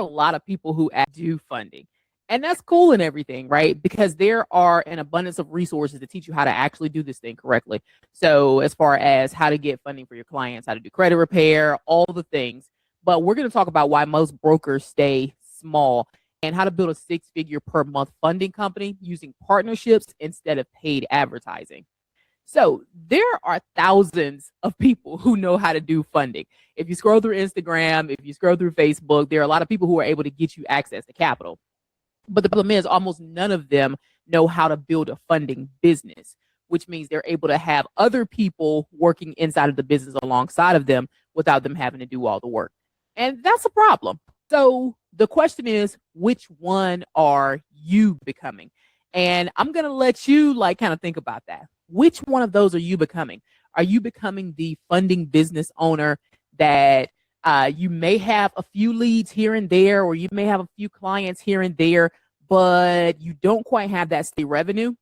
a lot of people who do funding. And that's cool and everything, right? Because there are an abundance of resources to teach you how to actually do this thing correctly. So, as far as how to get funding for your clients, how to do credit repair, all the things. But we're going to talk about why most brokers stay small and how to build a 6-figure per month funding company using partnerships instead of paid advertising. So there are thousands of people who know how to do funding. If you scroll through Instagram, if you scroll through Facebook, there are a lot of people who are able to get you access to capital. But the problem is almost none of them know how to build a funding business, which means they're able to have other people working inside of the business alongside of them without them having to do all the work. And that's a problem. So the question is, which one are you becoming? And I'm going to let you kind of think about that. Which one of those are you becoming? Are you becoming the funding business owner that you may have a few leads here and there, or you may have a few clients here and there, but you don't quite have that steady revenue?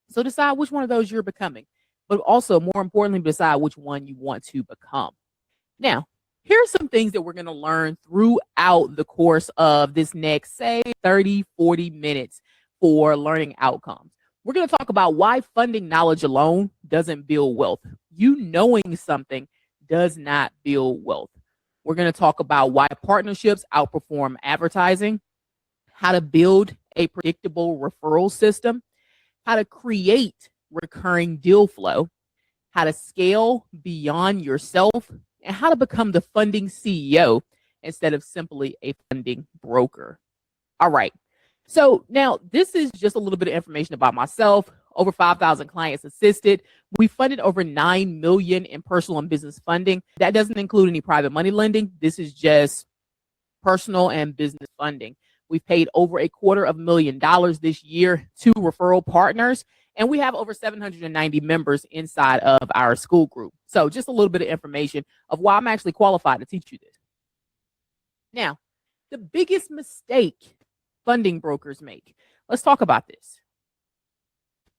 So decide which one of those you're becoming, but also more importantly, decide which one you want to become. Now, here are some things that we're going to learn throughout the course of this next, say, 30, 40 minutes for learning outcomes. We're going to talk about why funding knowledge alone doesn't build wealth. You knowing something does not build wealth. We're going to talk about why partnerships outperform advertising, how to build a predictable referral system, how to create recurring deal flow, how to scale beyond yourself, and how to become the funding CEO instead of simply a funding broker. All right. So now this is just a little bit of information about myself. Over 5,000 clients assisted. We funded over $9 million in personal and business funding. That doesn't include any private money lending. This is just personal and business funding. We've paid over $250,000 this year to referral partners, and we have over 790 members inside of our school group. So just a little bit of information of why I'm actually qualified to teach you this. Now, the biggest mistake funding brokers make. Let's talk about this.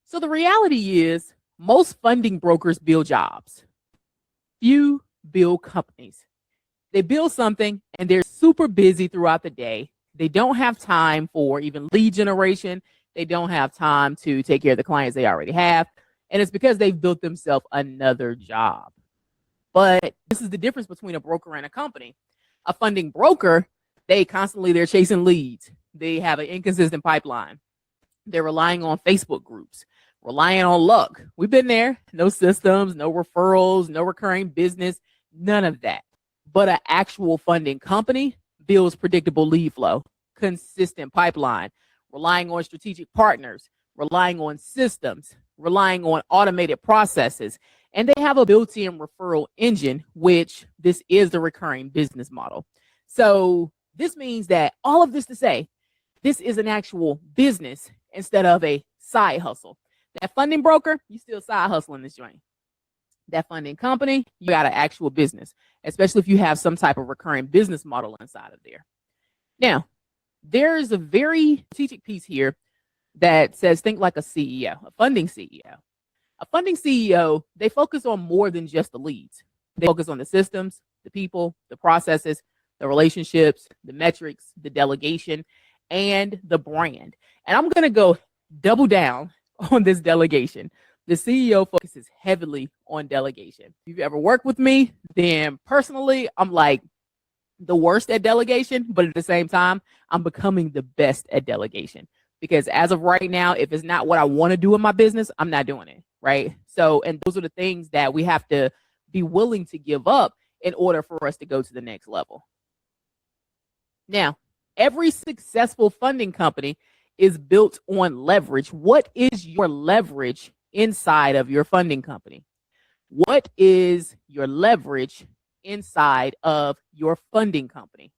So the reality is most funding brokers build jobs. Few build companies. They build something and they're super busy throughout the day. They don't have time for even lead generation. They don't have time to take care of the clients they already have. And it's because they've built themselves another job. But this is the difference between a broker and a company. A funding broker, they're chasing leads. They have an inconsistent pipeline. They're relying on Facebook groups, relying on luck. We've been there. No systems, no referrals, no recurring business, none of that. But an actual funding company builds predictable lead flow, consistent pipeline, relying on strategic partners, relying on systems, relying on automated processes. And they have a built-in referral engine, which this is the recurring business model. So this means that all of this to say, this is an actual business instead of a side hustle. That funding broker, you still side hustling this joint. That funding company, you got an actual business, especially if you have some type of recurring business model inside of there. Now, there is a very strategic piece here that says think like a CEO, a funding CEO. A funding CEO, they focus on more than just the leads. They focus on the systems, the people, the processes, the relationships, the metrics, the delegation, and the brand. And I'm going to go double down on this delegation. The CEO focuses heavily on delegation. If you've ever worked with me, then personally, I'm like the worst at delegation, but at the same time, I'm becoming the best at delegation. Because as of right now, if it's not what I want to do in my business, I'm not doing it, right? So, and those are the things that we have to be willing to give up in order for us to go to the next level. Now, every successful funding company is built on leverage. What is your leverage inside of your funding company? What is your leverage inside of your funding company?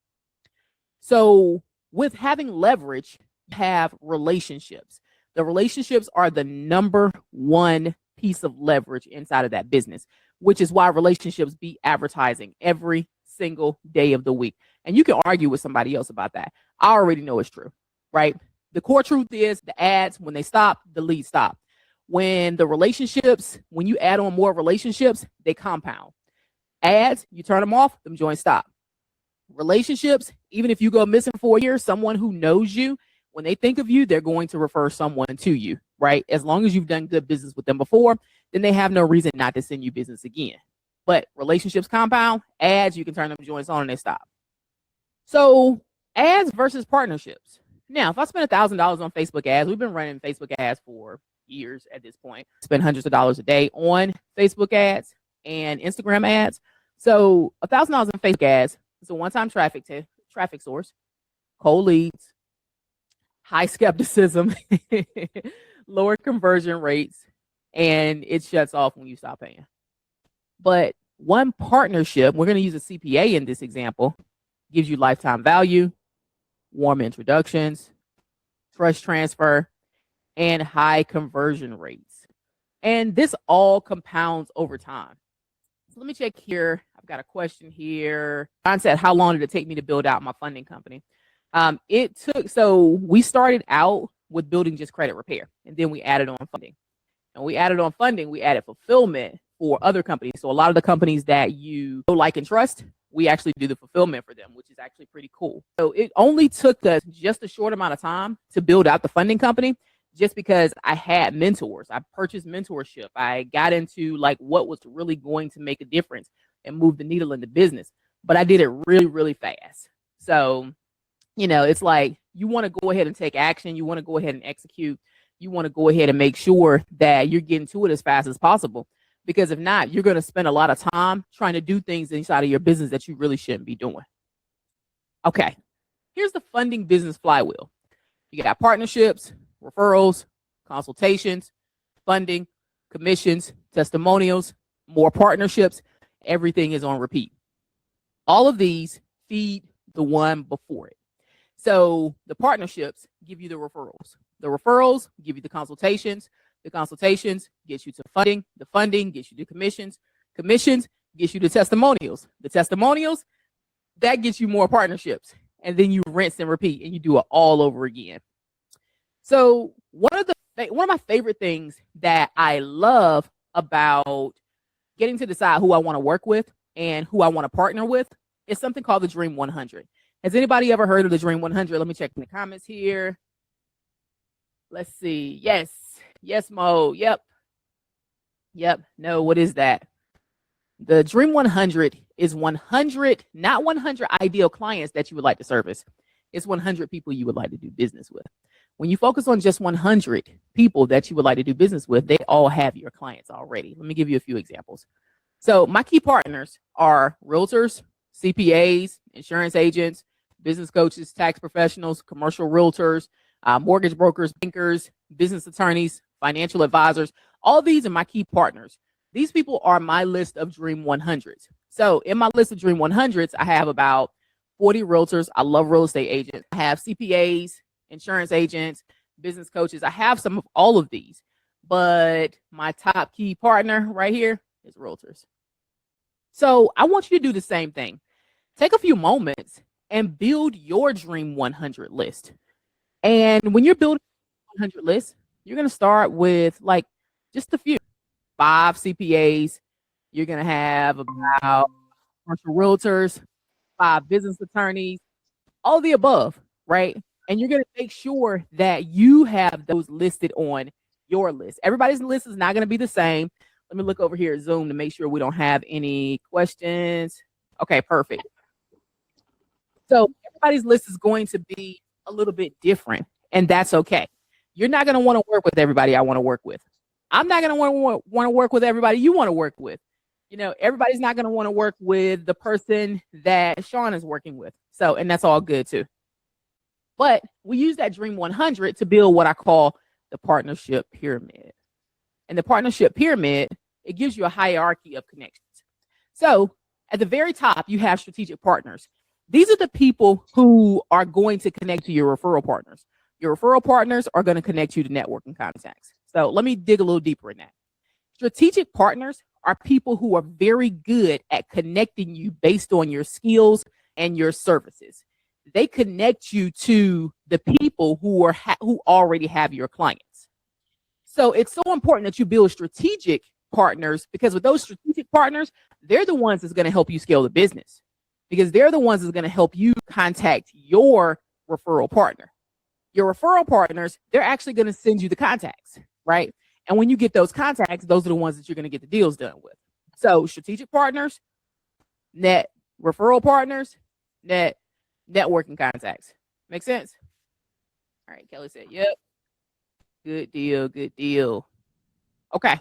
So with having leverage, you have relationships. The relationships are the number one piece of leverage inside of that business, which is why relationships beat advertising every single day of the week. And you can argue with somebody else about that. I already know it's true, right? The core truth is the ads, when they stop, the leads stop. When the relationships, when you add on more relationships, they compound. Ads, you turn them off, them joints stop. Relationships, Even if you go missing for a year, someone who knows you, when they think of you, they're going to refer someone to you, right? As long as you've done good business with them before, then they have no reason not to send you business again. But relationships compound, ads, you can turn them joints on and they stop. So ads versus partnerships. Now, if I spend $1,000 on Facebook ads, we've been running Facebook ads for years at this point, spend hundreds of dollars a day on Facebook ads and Instagram ads. So $1,000 in Facebook ads is a one-time traffic source, cold leads, high skepticism, lower conversion rates, and it shuts off when you stop paying. But one partnership, we're going to use a CPA in this example, gives you lifetime value, warm introductions, trust transfer, and high conversion rates. And this all compounds over time. So let me check here. I've got a question here. John said, how long did it take me to build out my funding company? So we started out with building just credit repair, and then we added on funding. And we added on funding, we added fulfillment for other companies. So a lot of the companies that you know, like, and trust, we actually do the fulfillment for them, which is actually pretty cool. So it only took us just a short amount of time to build out the funding company, just because I had mentors. I purchased mentorship. I got into like what was really going to make a difference and move the needle in the business. But I did it really, really fast. So, you know, it's like you want to go ahead and take action. You want to go ahead and execute. You want to go ahead and make sure that you're getting to it as fast as possible. Because if not, you're going to spend a lot of time trying to do things inside of your business that you really shouldn't be doing. Okay, here's the funding business flywheel. You got partnerships, referrals, consultations, funding, commissions, testimonials, more partnerships. Everything is on repeat. All of these feed the one before it. So the partnerships give you the referrals. The referrals give you the consultations. The consultations gets you to funding. The funding gets you to commissions. Commissions gets you to testimonials. The testimonials, that gets you more partnerships. And then you rinse and repeat, and you do it all over again. So one of my favorite things that I love about getting to decide who I want to work with and who I want to partner with is something called the Dream 100. Has anybody ever heard of the Dream 100? Let me check in the comments here. Let's see. Yes, Mo. Yep. No, what is that? The Dream 100 is 100, not 100 ideal clients that you would like to service. It's 100 people you would like to do business with. When you focus on just 100 people that you would like to do business with, they all have your clients already. Let me give you a few examples. So my key partners are realtors, CPAs, insurance agents, business coaches, tax professionals, commercial realtors, mortgage brokers, bankers, business attorneys, financial advisors. All these are my key partners. These people are my list of Dream 100s. So in my list of Dream 100s, I have about 40 realtors. I love real estate agents. I have CPAs, insurance agents, business coaches. I have some of all of these, but my top key partner right here is realtors. So I want you to do the same thing. Take a few moments and build your Dream 100 list. And when you're building a 100 list, you're going to start with like just a few, 5 CPAs. You're going to have about commercial realtors, 5 business attorneys, all the above, right? And you're going to make sure that you have those listed on your list. Everybody's list is not going to be the same. Let me look over here at Zoom to make sure we don't have any questions. Okay, perfect. So everybody's list is going to be a little bit different, and that's okay. You're not going to want to work with everybody I want to work with. I'm not going to want to work with everybody you want to work with. You know, everybody's not going to want to work with the person that Sean is working with. So, and that's all good too. But we use that Dream 100 to build what I call the partnership pyramid. And the partnership pyramid, it gives you a hierarchy of connections. So at the very top, you have strategic partners. These are the people who are going to connect to your referral partners. Your referral partners are going to connect you to networking contacts. So let me dig a little deeper in that. Strategic partners are people who are very good at connecting you based on your skills and your services. They connect you to the people who already have your clients. So it's so important that you build strategic partners, because with those strategic partners, they're the ones that's going to help you scale the business. because they're the ones that's going to help you contact your referral partner. Your referral partners, they're actually going to send you the contacts, right? And when you get those contacts, those are the ones that you're going to get the deals done with. So strategic partners, net referral partners, net networking contacts. Make sense? All right, Kelly said, yep. Good deal, good deal. Okay.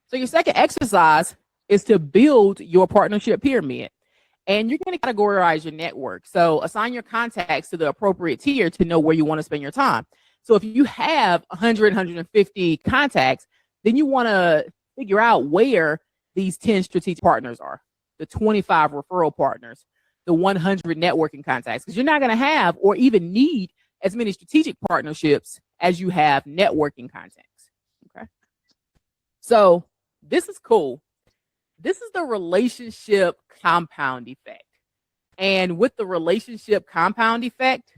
So your second exercise is to build your partnership pyramid. And you're going to categorize your network. So assign your contacts to the appropriate tier to know where you want to spend your time. So if you have 100, 150 contacts, then you want to figure out where these 10 strategic partners are, the 25 referral partners, the 100 networking contacts, because you're not going to have or even need as many strategic partnerships as you have networking contacts. Okay. So this is cool. This is the relationship compound effect. And with the relationship compound effect,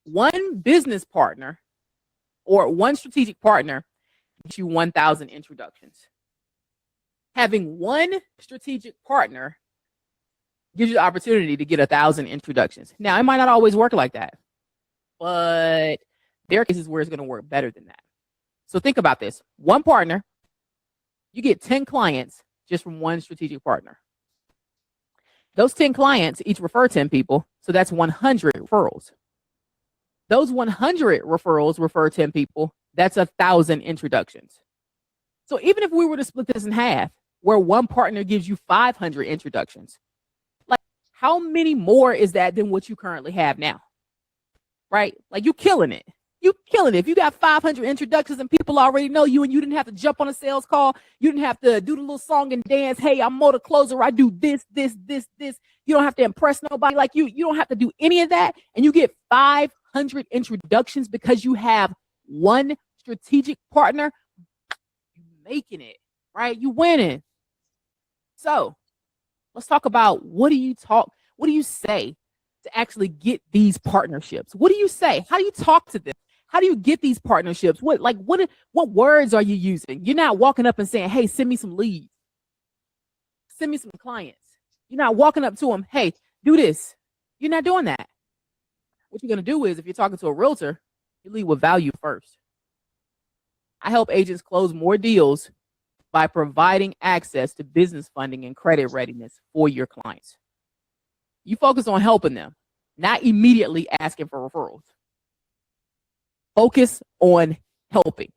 one business partner or one strategic partner gives you 1,000 introductions. Having one strategic partner gives you the opportunity to get 1,000 introductions. Now, it might not always work like that, but there are cases where it's going to work better than that. So think about this. One partner, you get 10 clients just from one strategic partner. Those 10 clients each refer 10 people, so that's 100 referrals. Those 100 referrals refer 10 people, that's 1,000 introductions. So even if we were to split this in half, where one partner gives you 500 introductions, like how many more is that than what you currently have now? Right? Like you killing it. You killing it. If you got 500 introductions and people already know you and you didn't have to jump on a sales call, you didn't have to do the little song and dance. Hey, I'm motor closer. I do this. You don't have to impress nobody like you. You don't have to do any of that. And you get 500 introductions because you have one strategic partner. You're making it, right? You winning. So let's talk about what do you say to actually get these partnerships? What do you say? How do you talk to them? How do you get these partnerships? What words are you using? You're not walking up and saying, hey, send me some leads. Send me some clients. You're not walking up to them, hey, do this. You're not doing that. What you're going to do is if you're talking to a realtor, you lead with value first. I help agents close more deals by providing access to business funding and credit readiness for your clients. You focus on helping them, not immediately asking for referrals. Focus on helping.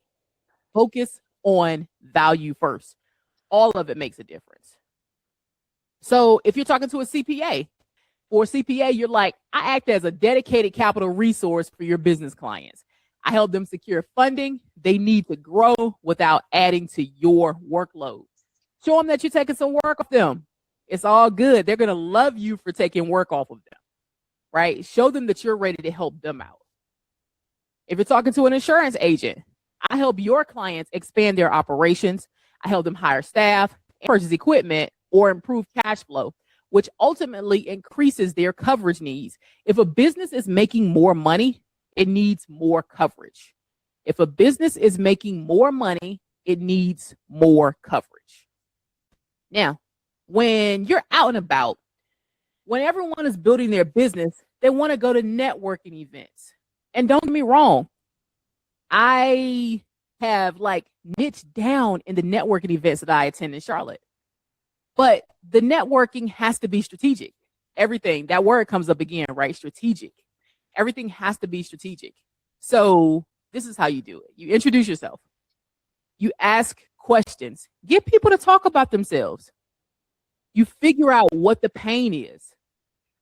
Focus on value first. All of it makes a difference. So if you're talking to a CPA, for a CPA, you're like, I act as a dedicated capital resource for your business clients. I help them secure funding they need to grow without adding to your workload. Show them that you're taking some work off them. It's all good. They're going to love you for taking work off of them, right? Show them that you're ready to help them out. If you're talking to an insurance agent, I help your clients expand their operations. I help them hire staff, purchase equipment, or improve cash flow, which ultimately increases their coverage needs. If a business is making more money, it needs more coverage. If a business is making more money, it needs more coverage. Now, when you're out and about, when everyone is building their business, they want to go to networking events. And don't get me wrong, I have niched down in the networking events that I attend in Charlotte. But the networking has to be strategic. Everything, that word comes up again, right? Strategic. Everything has to be strategic. So this is how you do it. You introduce yourself. You ask questions. Get people to talk about themselves. You figure out what the pain is.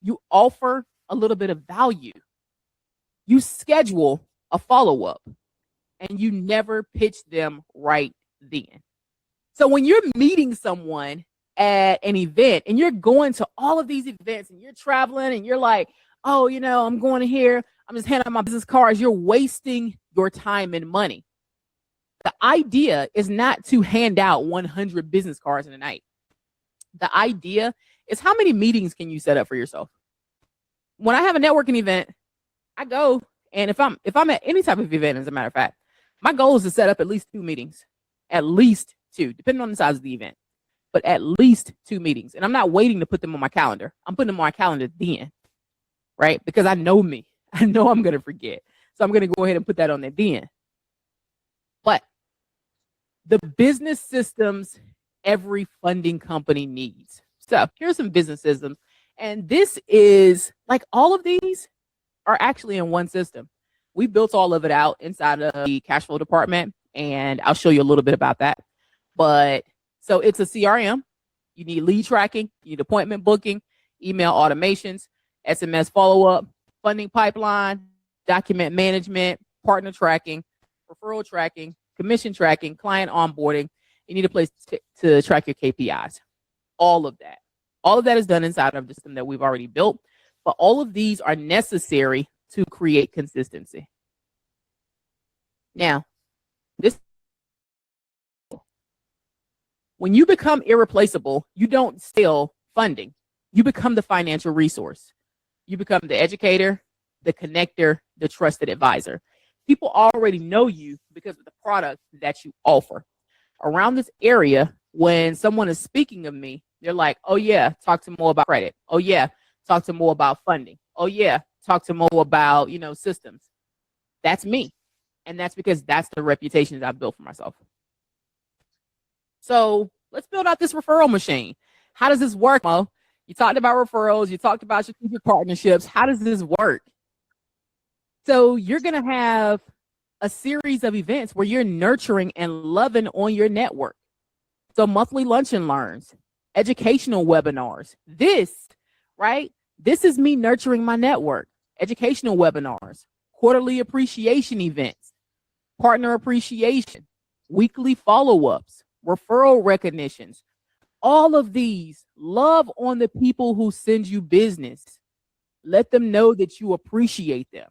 You offer a little bit of value. You schedule a follow-up. And you never pitch them right then. So when you're meeting someone at an event and you're going to all of these events and you're traveling and you're like, oh, I'm going to here. I'm just handing out my business cards. You're wasting your time and money. The idea is not to hand out 100 business cards in a night. The idea is how many meetings can you set up for yourself? When I have a networking event, I go, and if I'm at any type of event, as a matter of fact, my goal is to set up at least 2 meetings, at least 2, depending on the size of the event. but at least 2 meetings. And I'm not waiting to put them on my calendar. I'm putting them on my calendar then, right? Because I know me. I know I'm going to forget. So I'm going to go ahead and put that on there then. But the business systems every funding company needs. So here's some business systems. And this is like all of these are actually in one system. We built all of it out inside of the cash flow department, and I'll show you a little bit about that. But so it's a CRM. You need lead tracking, you need appointment booking, email automations, SMS follow-up, funding pipeline, document management, partner tracking, referral tracking, commission tracking, client onboarding. You need a place to track your KPIs. All of that. All of that is done inside of the system that we've already built, but all of these are necessary to create consistency. Now, when you become irreplaceable, you don't sell funding. You become the financial resource. You become the educator, the connector, the trusted advisor. People already know you because of the product that you offer. Around this area, when someone is speaking of me, they're like, oh yeah, talk to more about credit. Oh yeah, talk to more about funding. Oh yeah, talk to more about, systems. That's me. And that's because that's the reputation that I've built for myself. So let's build out this referral machine. How does this work, Mo? You talked about referrals. You talked about strategic partnerships. How does this work? So you're going to have a series of events where you're nurturing and loving on your network. So monthly lunch and learns, educational webinars. This is me nurturing my network. Educational webinars, quarterly appreciation events, partner appreciation, weekly follow-ups, referral recognitions. All of these, love on the people who send you business. Let them know that you appreciate them,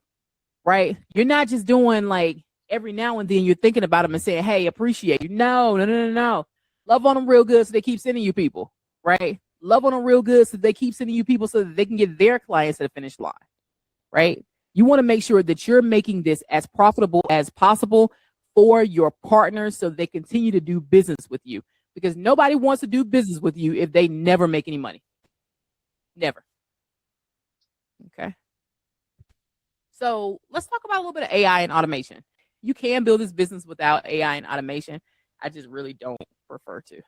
right? You're not just doing like every now and then you're thinking about them and saying, hey, appreciate you. No. Love on them real good so they keep sending you people, right? Love on them real good so they keep sending you people so that they can get their clients to the finish line, right? You want to make sure that you're making this as profitable as possible for your partners so they continue to do business with you, because nobody wants to do business with you if they never make any money. Never. Okay. So let's talk about a little bit of AI and automation. You can build this business without AI and automation. I just really don't prefer to.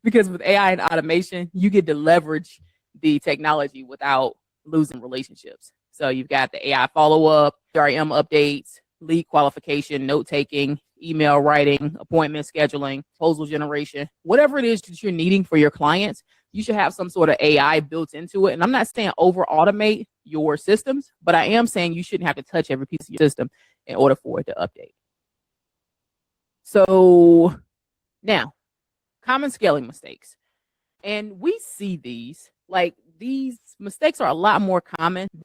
Because with AI and automation, you get to leverage the technology without losing relationships. So you've got the AI follow-up, CRM updates, lead qualification, note-taking, email writing, appointment scheduling, proposal generation, whatever it is that you're needing for your clients, you should have some sort of AI built into it. And I'm not saying over-automate your systems, but I am saying you shouldn't have to touch every piece of your system in order for it to update. So now, common scaling mistakes. And we see these, like these mistakes are a lot more common than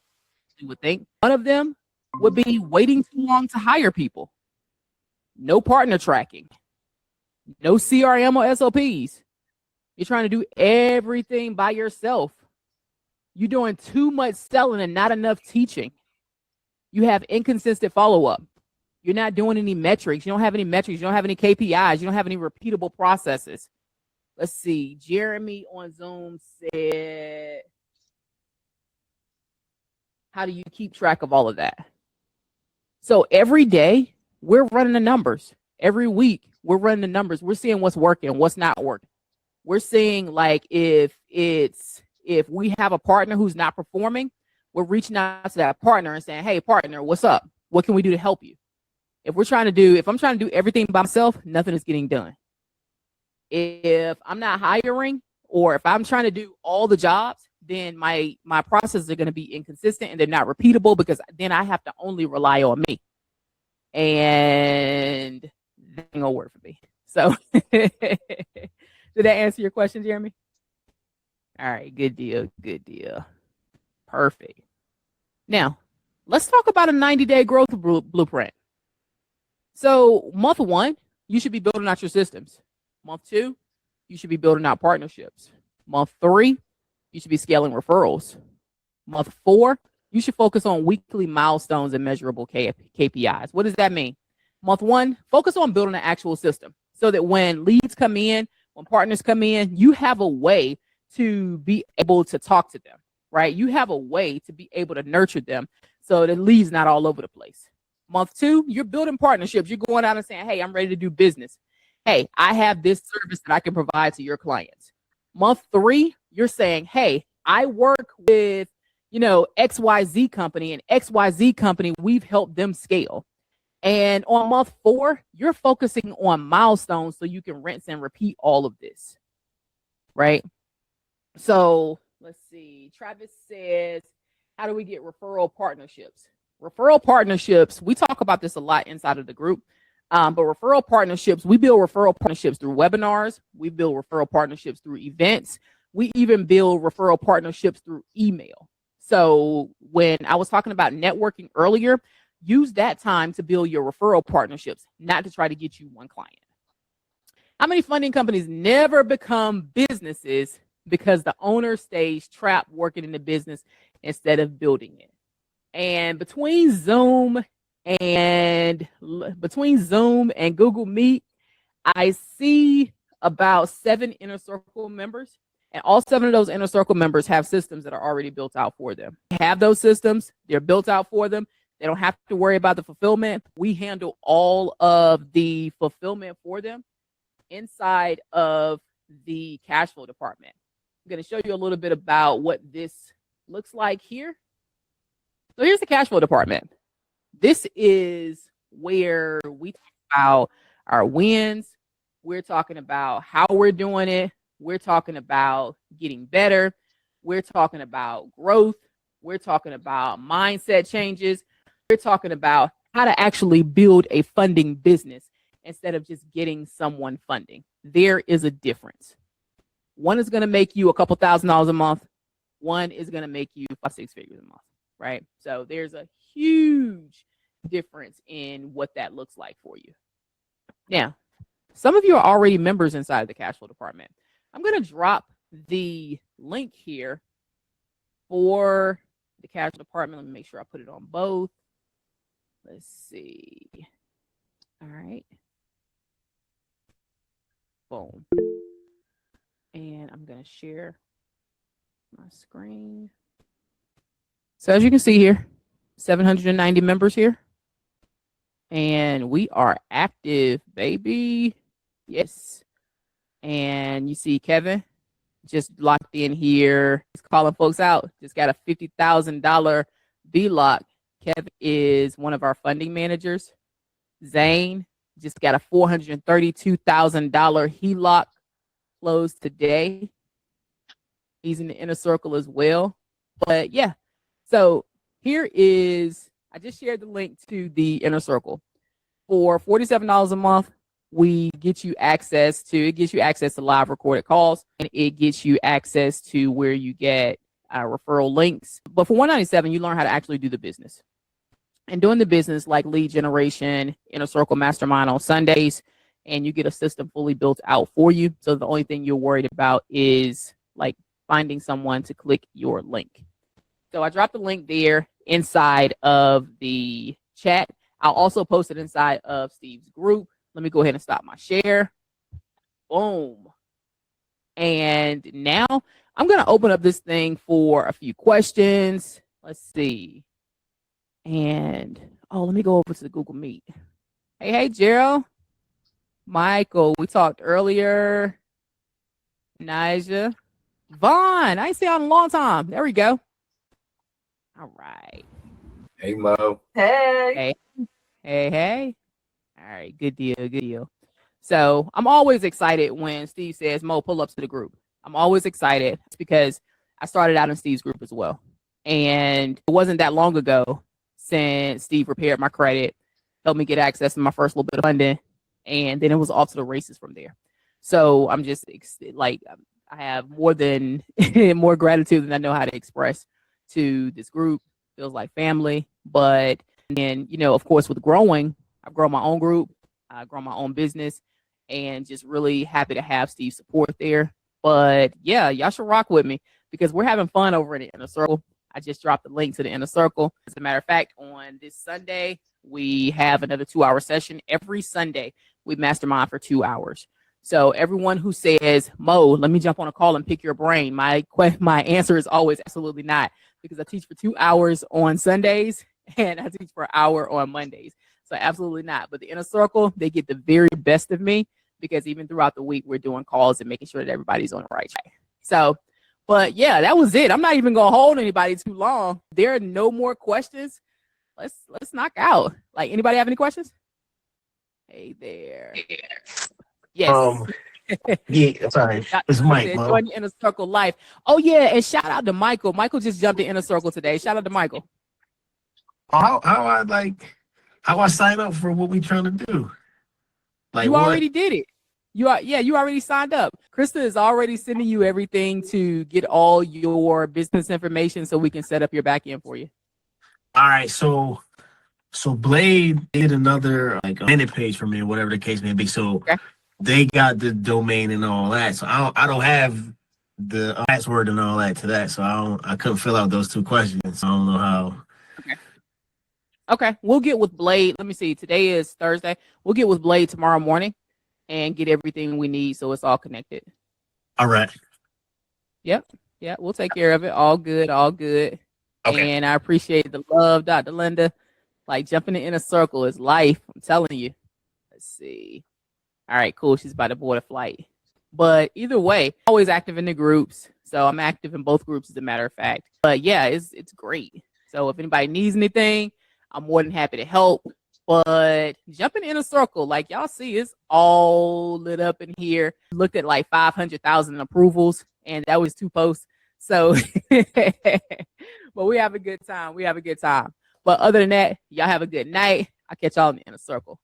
you would think. One of them would be waiting too long to hire people. No partner tracking. No CRM or SOPs. You're trying to do everything by yourself. You're doing too much selling and not enough teaching. You have inconsistent follow-up. You're not doing any metrics. You don't have any metrics. You don't have any KPIs. You don't have any repeatable processes. Let's see. Jeremy on Zoom said, how do you keep track of all of that? So every day we're running the numbers. Every week we're running the numbers. We're seeing what's working, what's not working. We're seeing like if we have a partner who's not performing, we're reaching out to that partner and saying, hey, partner, what's up? What can we do to help you? If I'm trying to do everything by myself, nothing is getting done. If I'm not hiring, or if I'm trying to do all the jobs, then my processes are going to be inconsistent and they're not repeatable, because then I have to only rely on me. And that ain't gonna work for me. So did that answer your question, Jeremy? All right, good deal. Perfect. Now, let's talk about a 90-day growth blueprint. So month 1, you should be building out your systems. Month 2, you should be building out partnerships. Month 3, you should be scaling referrals. Month 4, you should focus on weekly milestones and measurable KPIs. What does that mean? Month 1, focus on building an actual system so that when leads come in, when partners come in, you have a way to be able to talk to them, right? You have a way to be able to nurture them so the lead's not all over the place. Month 2, you're building partnerships. You're going out and saying, hey, I'm ready to do business. Hey, I have this service that I can provide to your clients. Month 3, you're saying, hey, I work with, XYZ company, and XYZ company, we've helped them scale. And on month 4, you're focusing on milestones so you can rinse and repeat all of this, right? So let's see. Travis says, how do we get referral partnerships? Referral partnerships, we talk about this a lot inside of the group. But referral partnerships, we build referral partnerships through webinars. We build referral partnerships through events. We even build referral partnerships through email. So when I was talking about networking earlier, use that time to build your referral partnerships, not to try to get you one client. How many funding companies never become businesses because the owner stays trapped working in the business instead of building it? And between Zoom and Google Meet, I see about 7 Inner Circle members, and all 7 of those Inner Circle members have systems that are already built out for them. They have those systems, they're built out for them. They don't have to worry about the fulfillment. We handle all of the fulfillment for them inside of the cash flow department. I'm going to show you a little bit about what this looks like here. So here's the cash flow department. This is where we talk about our wins. We're talking about how we're doing it. We're talking about getting better. We're talking about growth. We're talking about mindset changes. We're talking about how to actually build a funding business instead of just getting someone funding. There is a difference. One is going to make you a couple $1,000s a month. One is going to make you 5-6 figures a month, right? So there's a huge difference in what that looks like for you. Now, some of you are already members inside of the cash flow department. I'm going to drop the link here for the cash flow department. Let me make sure I put it on both. Let's see. All right. Boom. And I'm going to share my screen. So as you can see here, 790 members here. And we are active, baby. Yes. And you see Kevin just locked in here. He's calling folks out. Just got a $50,000 VLOC. Kevin is one of our funding managers. Zane just got a $432,000 HELOC closed today. He's in the Inner Circle as well. But yeah, so here is, I just shared the link to the Inner Circle. For $47 a month, it gives you access to live recorded calls, and it gets you access to where you get referral links. But for $197, you learn how to actually do the business. And doing the business like lead generation, Inner Circle Mastermind on Sundays, and you get a system fully built out for you. So the only thing you're worried about is like finding someone to click your link. So I dropped the link there inside of the chat. I'll also post it inside of Steve's group. Let me go ahead and stop my share. Boom. And now I'm going to open up this thing for a few questions. Let's see. And, let me go over to the Google Meet. Hey, Gerald. Michael, we talked earlier. Nija. Vaughn, I ain't seen you in a long time. There we go. All right. Hey, Mo. Hey. Hey. All right, good deal. So I'm always excited when Steve says, Mo, pull up to the group. I'm always excited. It's because I started out in Steve's group as well. And it wasn't that long ago since Steve repaired my credit, helped me get access to my first little bit of funding, and then it was off to the races from there. So I'm just like, I have more gratitude than I know how to express to this group. Feels like family. But then, of course, with growing, I've grown my own group, I've grown my own business, and just really happy to have Steve's support there. But yeah, y'all should rock with me because we're having fun over in the Inner Circle. I just dropped the link to the Inner Circle. As a matter of fact, on this Sunday, we have another 2-hour session. Every Sunday, we mastermind for 2 hours. So everyone who says, Mo, let me jump on a call and pick your brain, my answer is always absolutely not, because I teach for 2 hours on Sundays and I teach for an hour on Mondays. So absolutely not. But the inner circle, they get the very best of me, because even throughout the week, we're doing calls and making sure that everybody's on the right track. So, but yeah, that was it. I'm not even going to hold anybody too long. There are no more questions. Let's knock out. Like, anybody have any questions? Hey there. Yes. Yeah, sorry. It's Mike. Join the Inner Circle Life. Oh yeah, and shout out to Michael. Michael just jumped in Inner Circle today. Shout out to Michael. How I sign up for what we trying to do? Like, you already did it. You already signed up. Krista is already sending you everything to get all your business information so we can set up your back end for you. All right, so Blade did another like a minute page for me, or whatever the case may be. So they got the domain and all that. So I don't have the password and all that to that. So I couldn't fill out those 2 questions. So I don't know how. Okay, we'll get with Blade. Let me see. Today is Thursday. We'll get with Blade tomorrow morning and get everything we need so it's all connected. All right. Yep. Yeah, we'll take care of it. All good. All good. Okay. And I appreciate the love, Dr. Linda. Like, jumping in the Inner Circle is life. I'm telling you. Let's see. All right, cool. She's about to board a flight. But either way, always active in the groups. So I'm active in both groups, as a matter of fact. But yeah, it's great. So if anybody needs anything, I'm more than happy to help. But jump in the Inner Circle, like y'all see, it's all lit up in here. Looked at like 500,000 approvals, and that was 2 posts. So, but we have a good time. But other than that, y'all have a good night. I'll catch y'all in the Inner Circle.